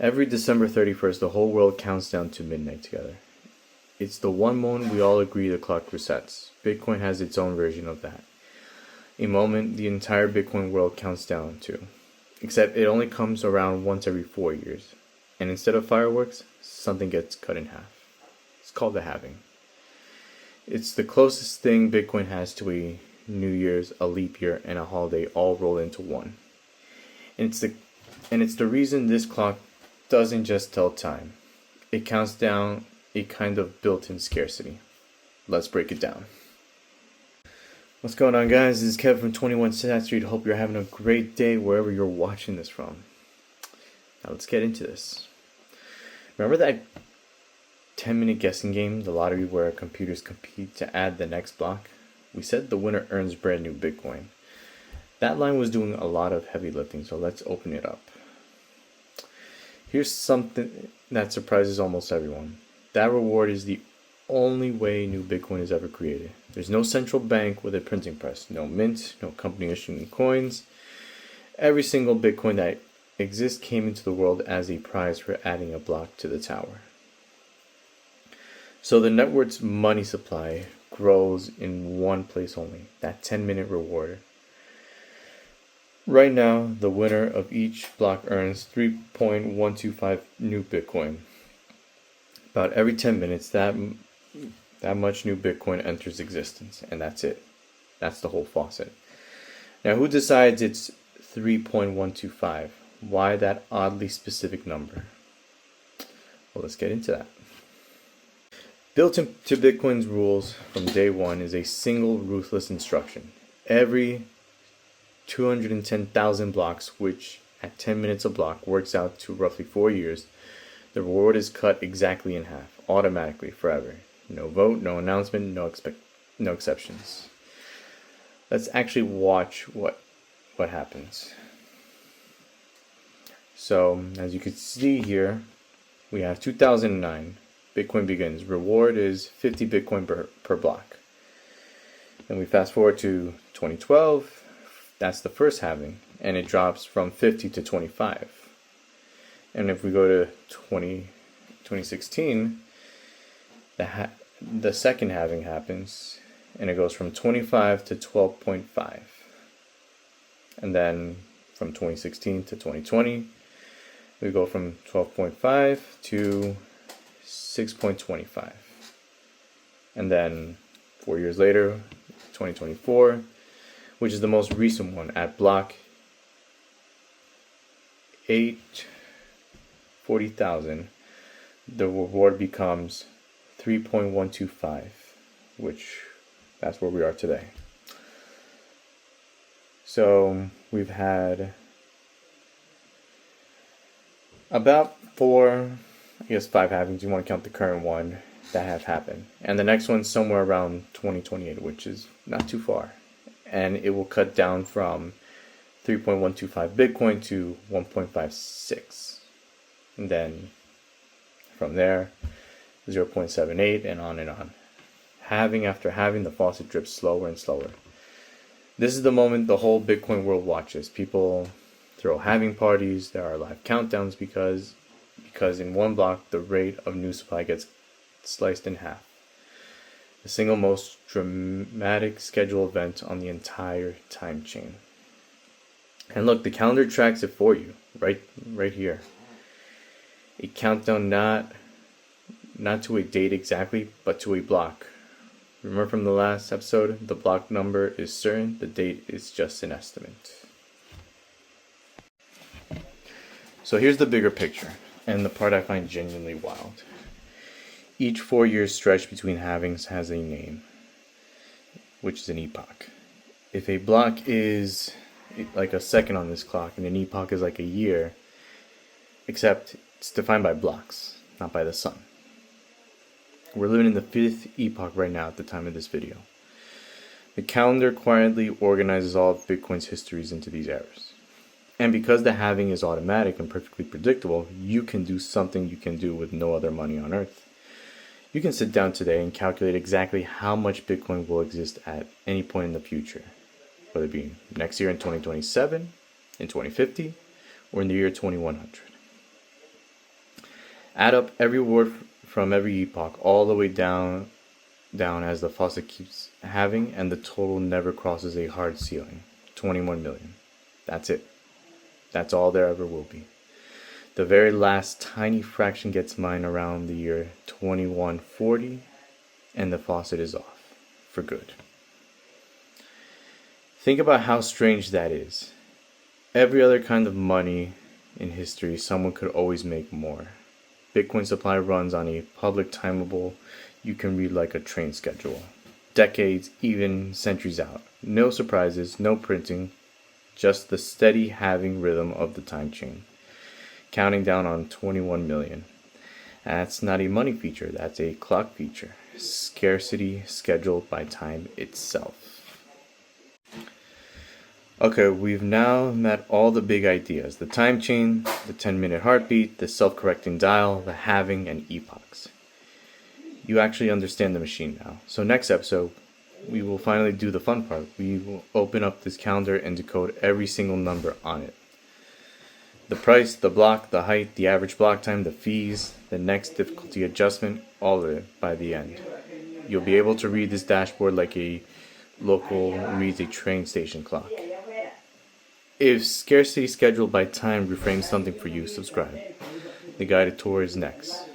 Every December 31st, the whole world counts down to midnight together. It's the one moment we all agree the clock resets. Bitcoin has its own version of that. A moment the entire Bitcoin world counts down to. Except it only comes around once every 4 years. And instead of fireworks, something gets cut in half. It's called the halving. It's the closest thing Bitcoin has to a New Year's, a leap year, and a holiday all rolled into one. And it's the reason this clock doesn't just tell time. It counts down a kind of built-in scarcity. Let's break it down. What's going on, guys? This is Kevin from 21 Stat Street. Hope you're having a great day wherever you're watching this from. Now let's get into this. Remember that 10-minute guessing game, the lottery where computers compete to add the next block? We said the winner earns brand new Bitcoin. That line was doing a lot of heavy lifting, so let's open it up. Here's something that surprises almost everyone. That reward is the only way new Bitcoin is ever created. There's no central bank with a printing press, no mint, no company issuing coins. Every single Bitcoin that exists came into the world as a prize for adding a block to the tower. So the network's money supply grows in one place only, that 10-minute reward. Right now, the winner of each block earns 3.125 new Bitcoin. About every 10 minutes, that much new Bitcoin enters existence, and that's it. That's the whole faucet. Now, who decides it's 3.125? Why that oddly specific number? Well, let's get into that. Built into Bitcoin's rules from day one is a single ruthless instruction. Every 210,000 blocks, which at 10 minutes a block works out to roughly 4 years, the reward is cut exactly in half, automatically, forever. No vote, no announcement, no exceptions. Let's actually watch what happens. So, as you can see here, we have 2009. Bitcoin begins. Reward is 50 Bitcoin per block. Then we fast forward to 2012. That's the first halving, and it drops from 50 to 25. And if we go to 2016, the second halving happens, and it goes from 25 to 12.5. And then from 2016 to 2020, we go from 12.5 to 6.25. And then 4 years later, 2024, which is the most recent one, at block 840,000, the reward becomes 3.125, which that's where we are today. So we've had about 5 halvings. You want to count the current one that have happened, and the next one's somewhere around 2028, which is not too far. And it will cut down from 3.125 Bitcoin to 1.56. And then from there, 0.78 and on and on. Halving after halving, the faucet drips slower and slower. This is the moment the whole Bitcoin world watches. People throw halving parties, there are live countdowns because in one block, the rate of new supply gets sliced in half. The single most dramatic schedule event on the entire time chain. And look, the calendar tracks it for you, right here. A countdown not to a date exactly, but to a block. Remember from the last episode, the block number is certain, the date is just an estimate. So here's the bigger picture, and the part I find genuinely wild. Each 4 year stretch between halvings has a name, which is an epoch. If a block is like a second on this clock and an epoch is like a year, except it's defined by blocks, not by the sun. We're living in the 5th epoch right now at the time of this video. The calendar quietly organizes all of Bitcoin's histories into these eras. And because the halving is automatic and perfectly predictable, you can do something you can do with no other money on earth. You can sit down today and calculate exactly how much Bitcoin will exist at any point in the future, whether it be next year in 2027, in 2050, or in the year 2100. Add up every word from every epoch all the way down as the faucet keeps having, and the total never crosses a hard ceiling. 21 million. That's it. That's all there ever will be. The very last tiny fraction gets mined around the year 2140, and the faucet is off. For good. Think about how strange that is. Every other kind of money in history, someone could always make more. Bitcoin supply runs on a public timeable you can read like a train schedule. Decades, even centuries out. No surprises, no printing, just the steady halving rhythm of the time chain. Counting down on 21 million. That's not a money feature, that's a clock feature. Scarcity scheduled by time itself. Okay, we've now met all the big ideas. The time chain, the 10-minute heartbeat, the self-correcting dial, the halving, and epochs. You actually understand the machine now. So next episode, we will finally do the fun part. We will open up this calendar and decode every single number on it. The price, the block, the height, the average block time, the fees, the next difficulty adjustment, all of it by the end. You'll be able to read this dashboard like a local reads a train station clock. If scarcity scheduled by time reframes something for you, subscribe. The guided tour is next.